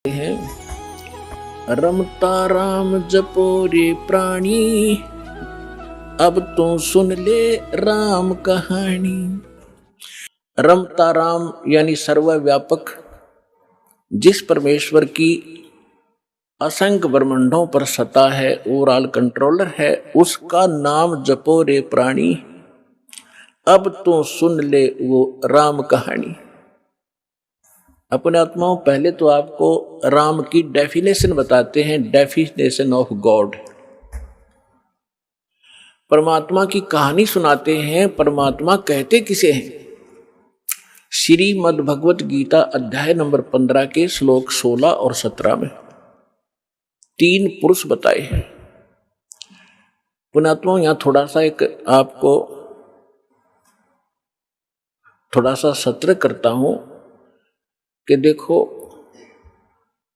हैं रमता राम जपो रे प्राणी, अब तो सुन ले राम कहानी। रमता राम यानी सर्वव्यापक, जिस परमेश्वर की असंख्य ब्रह्मांडों पर सत्ता है, ओवरऑल कंट्रोलर है, उसका नाम जपो रे प्राणी, अब तो सुन ले वो राम कहानी। अपने आत्माओं, पहले तो आपको राम की डेफिनेशन बताते हैं, डेफिनेशन ऑफ गॉड। परमात्मा की कहानी सुनाते हैं। परमात्मा कहते किसे हैं? श्रीमद् भगवत गीता अध्याय नंबर 15 के श्लोक 16 और 17 में 3 पुरुष बताए हैं। पुण्यात्माओं, यहां थोड़ा सा आपको थोड़ा सा सत्र करता हूं कि देखो,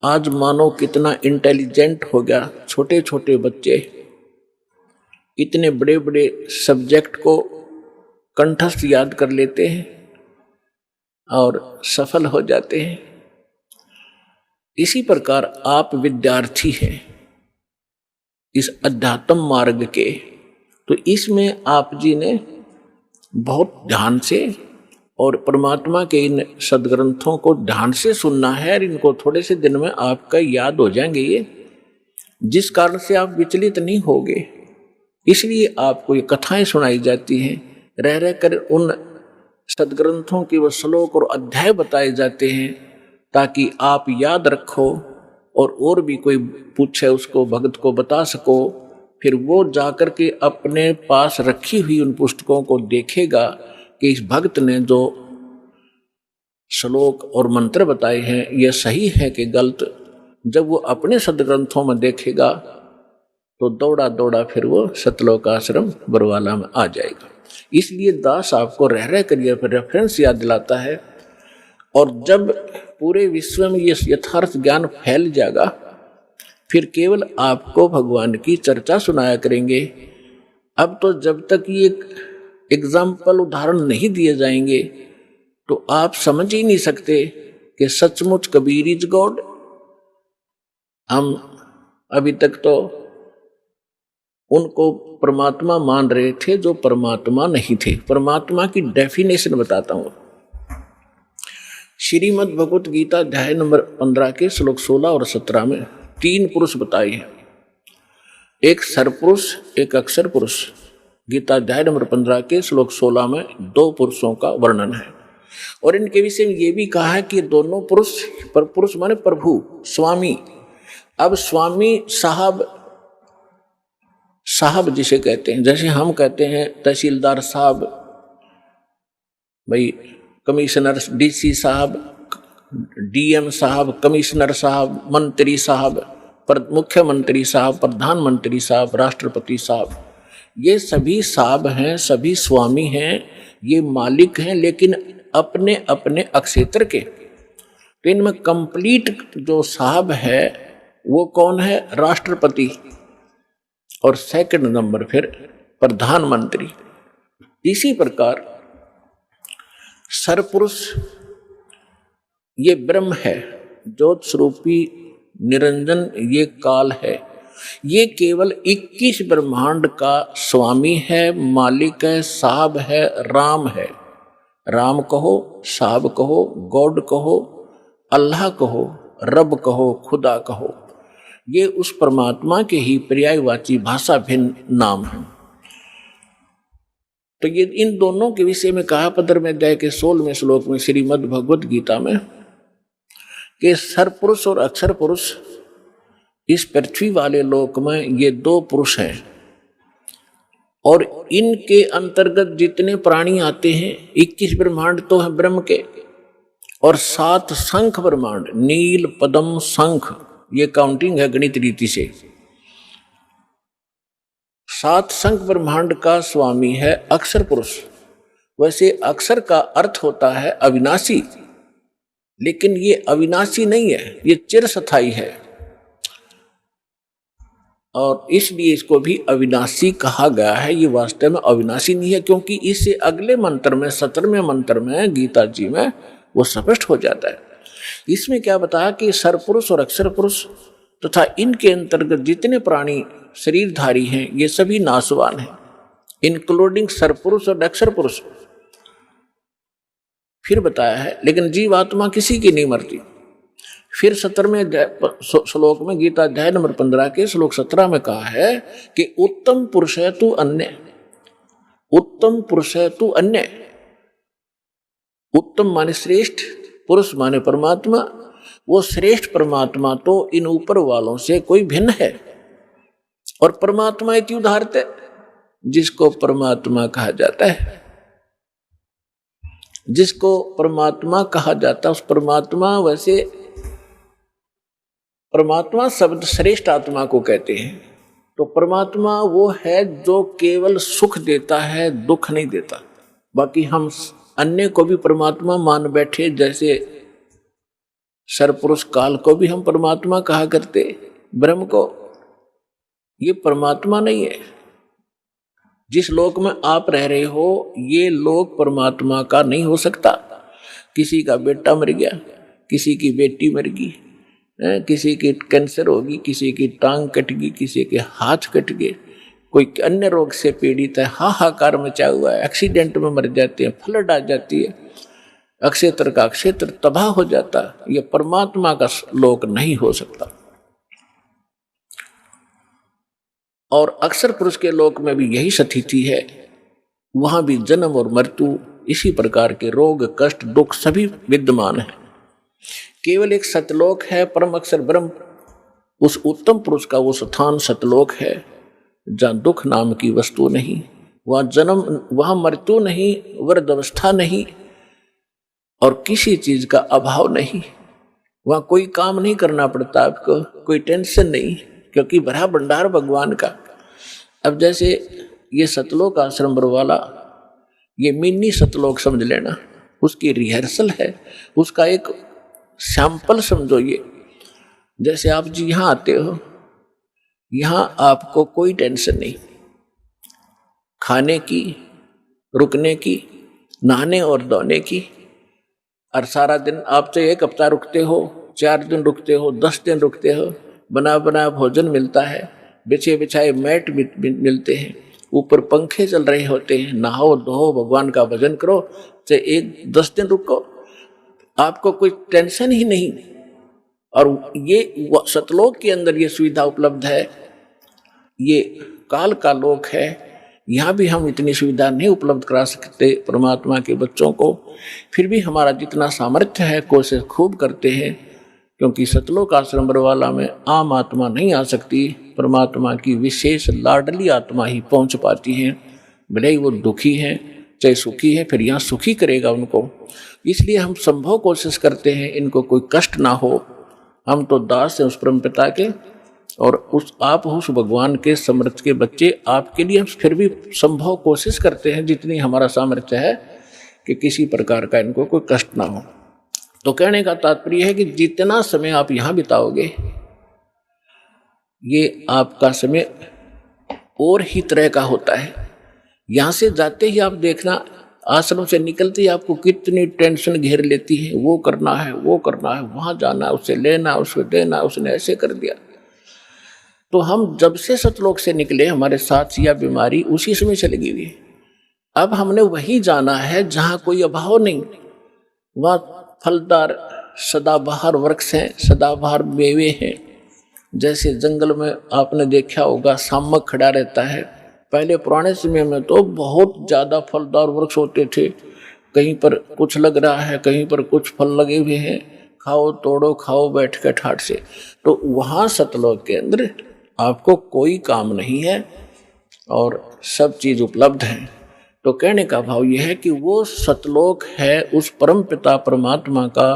आज मानो कितना इंटेलिजेंट हो गया। छोटे छोटे बच्चे इतने बड़े बड़े सब्जेक्ट को कंठस्थ याद कर लेते हैं और सफल हो जाते हैं। इसी प्रकार आप विद्यार्थी हैं इस अध्यात्म मार्ग के, तो इसमें आप जी ने बहुत ध्यान से और परमात्मा के इन सदग्रंथों को ध्यान से सुनना है, और इनको थोड़े से दिन में आपका याद हो जाएंगे ये, जिस कारण से आप विचलित नहीं होगे। इसलिए आपको ये कथाएं सुनाई जाती हैं, रह रह कर उन सदग्रंथों के वो श्लोक और अध्याय बताए जाते हैं, ताकि आप याद रखो और भी कोई पूछे उसको भगत को बता सको। फिर वो जाकर के अपने पास रखी हुई उन पुस्तकों को देखेगा कि इस भक्त ने जो श्लोक और मंत्र बताए हैं ये सही है कि गलत। जब वो अपने सदग्रंथों में देखेगा तो दौड़ा दौड़ा फिर वो सतलोक आश्रम बरवाला में आ जाएगा। इसलिए दास आपको रह रह कर ये रेफरेंस याद दिलाता है, और जब पूरे विश्व में ये यथार्थ ज्ञान फैल जाएगा, फिर केवल आपको भगवान की चर्चा सुनाया करेंगे। अब तो जब तक ये एग्जाम्पल उदाहरण नहीं दिए जाएंगे तो आप समझ ही नहीं सकते कि सचमुच कबीर इज गॉड। हम अभी तक तो उनको परमात्मा मान रहे थे जो परमात्मा नहीं थे। परमात्मा की डेफिनेशन बताता हूं। श्रीमद् भगवत गीता अध्याय नंबर 15 के श्लोक 16 और 17 में 3 पुरुष बताए हैं, एक सरपुरुष, एक अक्षर पुरुष। गीता अध्याय नंबर 15 के श्लोक 16 में 2 पुरुषों का वर्णन है, और इनके विषय में ये भी कहा है कि दोनों पुरुष, पर पुरुष माने प्रभु, स्वामी। अब स्वामी साहब जिसे कहते हैं, जैसे हम कहते हैं तहसीलदार साहब, भाई कमिश्नर, डीसी साहब, डीएम साहब, कमिश्नर साहब, मंत्री साहब, मुख्यमंत्री साहब, प्रधानमंत्री साहब, राष्ट्रपति साहब, ये सभी साहब हैं, सभी स्वामी हैं, ये मालिक हैं, लेकिन अपने अपने अक्षेत्र के। तो इनमें कंप्लीट जो साहब है वो कौन है? राष्ट्रपति, और सेकंड नंबर फिर प्रधानमंत्री। इसी प्रकार सरपुरुष ये ब्रह्म है, ज्योत स्वरूपी निरंजन ये काल है, ये केवल 21 ब्रह्मांड का स्वामी है, मालिक है, साहब है, राम है। राम कहो, साहब कहो, गॉड कहो, अल्लाह कहो, रब कहो, खुदा कहो, ये उस परमात्मा के ही पर्यायवाची भाषा भिन्न नाम है। तो ये इन दोनों के विषय में कहा 15वें अध्याय के 16वें श्लोक में श्रीमद् भगवत गीता में कि सरपुरुष और अक्षर पुरुष इस पृथ्वी वाले लोक में ये 2 पुरुष हैं, और इनके अंतर्गत जितने प्राणी आते हैं 21 ब्रह्मांड तो है ब्रह्म के, और 7 शंख ब्रह्मांड, नील, पद्म, शंख, ये काउंटिंग है गणित रीति से। 7 शंख ब्रह्मांड का स्वामी है अक्षर पुरुष। वैसे अक्षर का अर्थ होता है अविनाशी, लेकिन ये अविनाशी नहीं है, ये चिरस्थायी है, और इसलिए इसको भी अविनाशी कहा गया है। ये वास्तव में अविनाशी नहीं है, क्योंकि इससे अगले मंत्र में 17वें मंत्र में गीता जी में वो स्पष्ट हो जाता है। इसमें क्या बताया कि सरपुरुष और अक्षर पुरुष तथा इनके अंतर्गत जितने प्राणी शरीरधारी हैं ये सभी नाशवान हैं, इंक्लूडिंग सरपुरुष और अक्षर पुरुष। फिर बताया है लेकिन जीवात्मा किसी की नहीं मरती। फिर 17वें श्लोक में गीता अध्याय नंबर 15 के श्लोक 17 में कहा है कि उत्तम पुरुष है तू अन्य, उत्तम पुरुष है तू अन्य। उत्तम माने श्रेष्ठ, पुरुष माने परमात्मा। वो श्रेष्ठ परमात्मा तो इन ऊपर वालों से कोई भिन्न है। और परमात्मा इति उदाहरते, जिसको परमात्मा कहा जाता है, जिसको परमात्मा कहा जाता है उस परमात्मा, वैसे परमात्मा शब्द श्रेष्ठ आत्मा को कहते हैं। तो परमात्मा वो है जो केवल सुख देता है, दुख नहीं देता। बाकी हम अन्य को भी परमात्मा मान बैठे, जैसे सरपुरुष काल को भी हम परमात्मा कहा करते, ब्रह्म को। ये परमात्मा नहीं है। जिस लोक में आप रह रहे हो ये लोक परमात्मा का नहीं हो सकता। किसी का बेटा मर गया, किसी की बेटी मर गई, किसी की कैंसर होगी, किसी की टांग कट गई, किसी के हाथ कट गए, कोई अन्य रोग से पीड़ित है, हाहाकार मचा हुआ है, एक्सीडेंट में मर जाते हैं, फ्लड आ जाती है, अक्षेत्र का क्षेत्र तबाह हो जाता है। यह परमात्मा का लोक नहीं हो सकता। और अक्षर पुरुष के लोक में भी यही स्थिति है। वहां भी जन्म और मृत्यु, इसी प्रकार के रोग, कष्ट, दुख सभी विद्यमान है। केवल एक सतलोक है, परम अक्षर ब्रह्म, उस उत्तम पुरुष का वो स्थान सतलोक है जहाँ दुख नाम की वस्तु नहीं, वहाँ जन्म, वहाँ मृत्यु नहीं, वृद्धावस्था नहीं और किसी चीज का अभाव नहीं। वहाँ कोई काम नहीं करना पड़ता आपको, कोई टेंशन नहीं, क्योंकि भरा भंडार भगवान का। अब जैसे ये सतलोक आश्रम बरवाला, ये मिनी सतलोक समझ लेना, उसकी रिहर्सल है, उसका एक सैंपल समझो। ये जैसे आप जी यहाँ आते हो, यहाँ आपको कोई टेंशन नहीं, खाने की, रुकने की, नहाने और धोने की। और सारा दिन आप तो एक हफ्ता रुकते हो, 4 दिन रुकते हो, 10 दिन रुकते हो, बना बना भोजन मिलता है, बिछे बिछाए मैट मिलते हैं, ऊपर पंखे चल रहे होते हैं, नहाओ धो, भगवान का भजन करो, चाहे 10 दिन रुको, आपको कोई टेंशन ही नहीं। और ये सतलोक के अंदर ये सुविधा उपलब्ध है। ये काल का लोक है, यहाँ भी हम इतनी सुविधा नहीं उपलब्ध करा सकते परमात्मा के बच्चों को। फिर भी हमारा जितना सामर्थ्य है कोशिश खूब करते हैं, क्योंकि सतलोक आश्रम बरवाला में आम आत्मा नहीं आ सकती, परमात्मा की विशेष लाडली आत्मा ही पहुँच पाती है। भले ही वो दुखी है चाहे सुखी है, फिर यहाँ सुखी करेगा उनको। इसलिए हम संभव कोशिश करते हैं इनको कोई कष्ट ना हो। हम तो दास हैं उस परम पिता के, और आप उस भगवान के समर्थ के बच्चे, आपके लिए हम फिर भी संभव कोशिश करते हैं जितनी हमारा सामर्थ्य है कि किसी प्रकार का इनको कोई कष्ट ना हो। तो कहने का तात्पर्य है कि जितना समय आप यहाँ बिताओगे, ये आपका समय और ही तरह का होता है। यहाँ से जाते ही आप देखना, आश्रम से निकलते ही आपको कितनी टेंशन घेर लेती है, वो करना है, वो करना है, वहाँ जाना, उससे लेना, उसको देना, उसने ऐसे कर दिया। तो हम जब से सतलोक से निकले, हमारे साथ या बीमारी उसी समय चली गई है। अब हमने वही जाना है जहाँ कोई अभाव नहीं, वहाँ फलदार सदाबहार वृक्ष हैं, सदाबहार मेवे हैं। जैसे जंगल में आपने देखा होगा शामक खड़ा रहता है, पहले पुराने समय में तो बहुत ज़्यादा फलदार वृक्ष होते थे, कहीं पर कुछ लग रहा है, कहीं पर कुछ फल लगे हुए हैं, खाओ तोड़ो खाओ बैठ के ठाट से। तो वहाँ सतलोक के अंदर आपको कोई काम नहीं है और सब चीज़ उपलब्ध है। तो कहने का भाव यह है कि वो सतलोक है उस परम पिता परमात्मा का,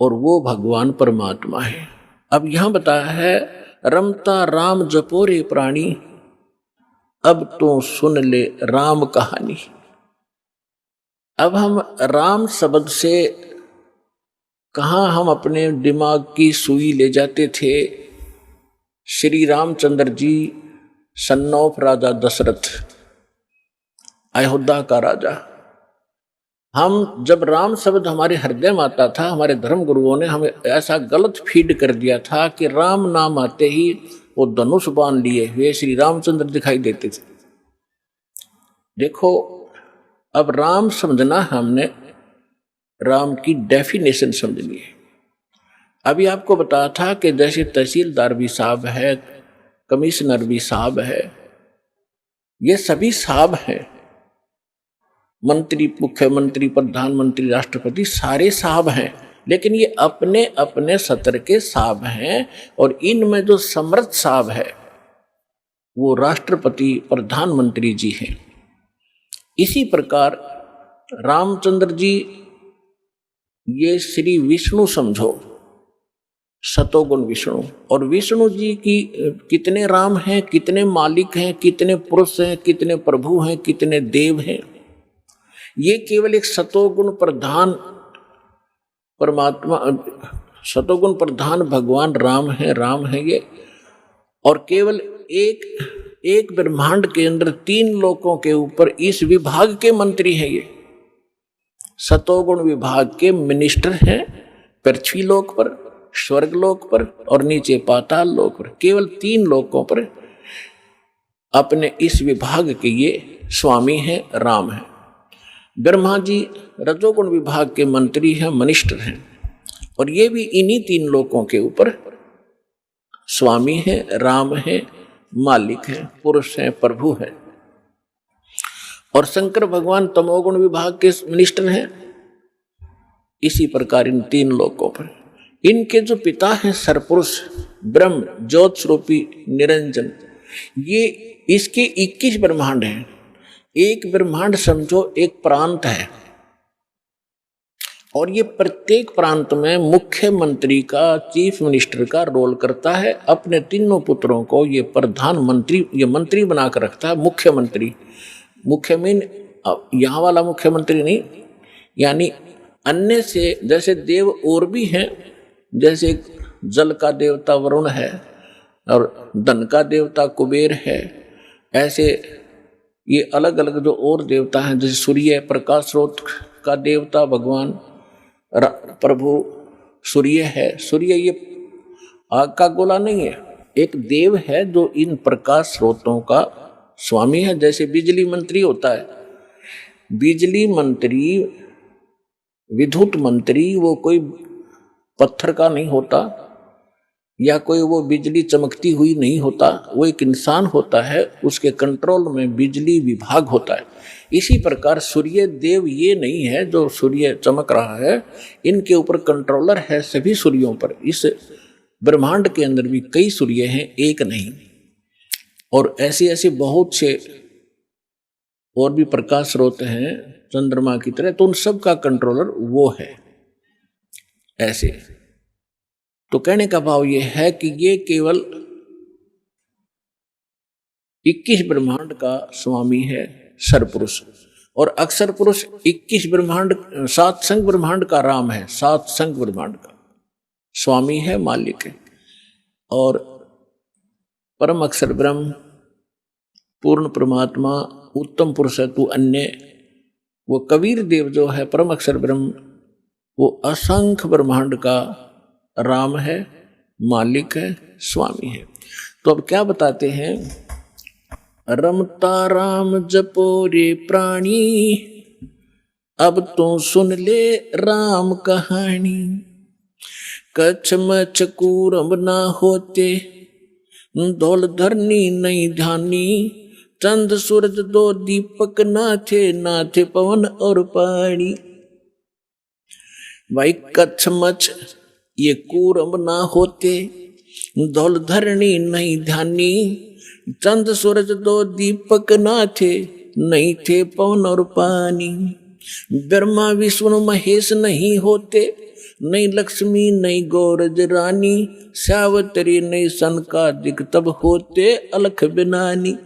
और वो भगवान परमात्मा है। अब यहाँ बताया है, रमता राम जपोरे प्राणी, अब तो सुन ले राम कहानी। अब हम राम शब्द से कहाँ हम अपने दिमाग की सुई ले जाते थे। श्री रामचंद्र जी सन ऑफ राजा दशरथ, अयोध्या का राजा, हम जब राम शब्द हमारे हृदय में आता था, हमारे धर्म गुरुओं ने हमें ऐसा गलत फीड कर दिया था कि राम नाम आते ही वो धनुष बांध लिए हुए श्री रामचंद्र दिखाई देते थे। देखो, अब राम समझना हमने राम की डेफिनेशन समझनी है। अभी आपको बताया था कि जैसे तहसीलदार भी साहब है, कमिश्नर भी साहब है, ये सभी साहब हैं, मंत्री, मुख्यमंत्री, प्रधानमंत्री, राष्ट्रपति, सारे साहब हैं, लेकिन ये अपने अपने सत्र के साहब हैं। और इनमें जो समर्थ साहब है वो राष्ट्रपति, प्रधानमंत्री जी हैं। इसी प्रकार रामचंद्र जी ये श्री विष्णु समझो, सतोगुण विष्णु। और विष्णु जी की कितने राम हैं, कितने मालिक हैं, कितने पुरुष हैं, कितने प्रभु हैं, कितने देव हैं, ये केवल एक सतोगुण प्रधान परमात्मा, सतोगुण प्रधान भगवान राम है ये। और केवल एक ब्रह्मांड के अंदर 3 लोकों के ऊपर इस विभाग के मंत्री हैं ये। सतोगुण विभाग के मिनिस्टर हैं पृथ्वी लोक पर, स्वर्ग लोक पर और नीचे पाताल लोक पर। केवल 3 लोकों पर अपने इस विभाग के ये स्वामी हैं, राम हैं। ब्रह्मा जी रजोगुण विभाग के मंत्री हैं, मिनिस्टर हैं, और ये भी इन्हीं 3 लोकों के ऊपर स्वामी हैं, राम हैं, मालिक हैं, पुरुष हैं, प्रभु हैं। और शंकर भगवान तमोगुण विभाग के मिनिस्टर हैं। इसी प्रकार इन 3 लोकों पर इनके जो पिता हैं सरपुरुष ब्रह्म, ज्योत स्वरूपी निरंजन, ये इसके 21 ब्रह्मांड हैं। एक ब्रह्मांड समझो एक प्रांत है, और ये प्रत्येक प्रांत में मुख्यमंत्री का, चीफ मिनिस्टर का रोल करता है। अपने 3 पुत्रों को ये प्रधानमंत्री, ये मंत्री बनाकर रखता है, मुख्यमंत्री। मुख्य मीन यहाँ वाला मुख्यमंत्री नहीं, यानी अन्य से जैसे देव और भी हैं, जैसे जल का देवता वरुण है और धन का देवता कुबेर है, ऐसे ये अलग अलग जो और देवता हैं, जैसे सूर्य प्रकाश स्रोत का देवता भगवान प्रभु सूर्य है। सूर्य ये आग का गोला नहीं है, एक देव है जो इन प्रकाश स्रोतों का स्वामी है। जैसे बिजली मंत्री होता है, बिजली मंत्री, विद्युत मंत्री वो कोई पत्थर का नहीं होता, या कोई वो बिजली चमकती हुई नहीं होता, वो एक इंसान होता है, उसके कंट्रोल में बिजली विभाग होता है। इसी प्रकार सूर्य देव ये नहीं है जो सूर्य चमक रहा है, इनके ऊपर कंट्रोलर है सभी सूर्यों पर। इस ब्रह्मांड के अंदर भी कई सूर्य हैं, एक नहीं, और ऐसे ऐसे बहुत से और भी प्रकाश स्रोत हैं चंद्रमा की तरह, तो उन सब का कंट्रोलर वो है। ऐसे तो कहने का भाव ये है कि ये केवल 21 ब्रह्मांड का स्वामी है सरपुरुष, और अक्षर पुरुष 21 ब्रह्मांड, 7 संग ब्रह्मांड का राम है, 7 संग ब्रह्मांड का स्वामी है, मालिक है। और परम अक्षर ब्रह्म, पूर्ण परमात्मा, उत्तम पुरुष है तू अन्य, वो कबीर देव जो है परम अक्षर ब्रह्म, वो असंख्य ब्रह्मांड का राम है, मालिक है, स्वामी है। तो अब क्या बताते हैं, रमता राम जपो रे प्राणी, अब तो सुन ले राम कहानी। कच्छ मच्छ कूरम ना होते, धौल धरनी नहीं ध्यानी। चंद सूरज 2 दीपक ना थे पवन और पानी। भाई कच्छ मच्छ ये कूरम ना होते, धौल धरनी नहीं ध्यानी। चंद सूरज 2 दीपक ना नहीं थे पवन और पानी। ब्रह्मा विष्णु महेश नहीं होते, नहीं लक्ष्मी नहीं गौरज रानी। सावतरी नहीं सनकादिक तब होते अलख बिनानी।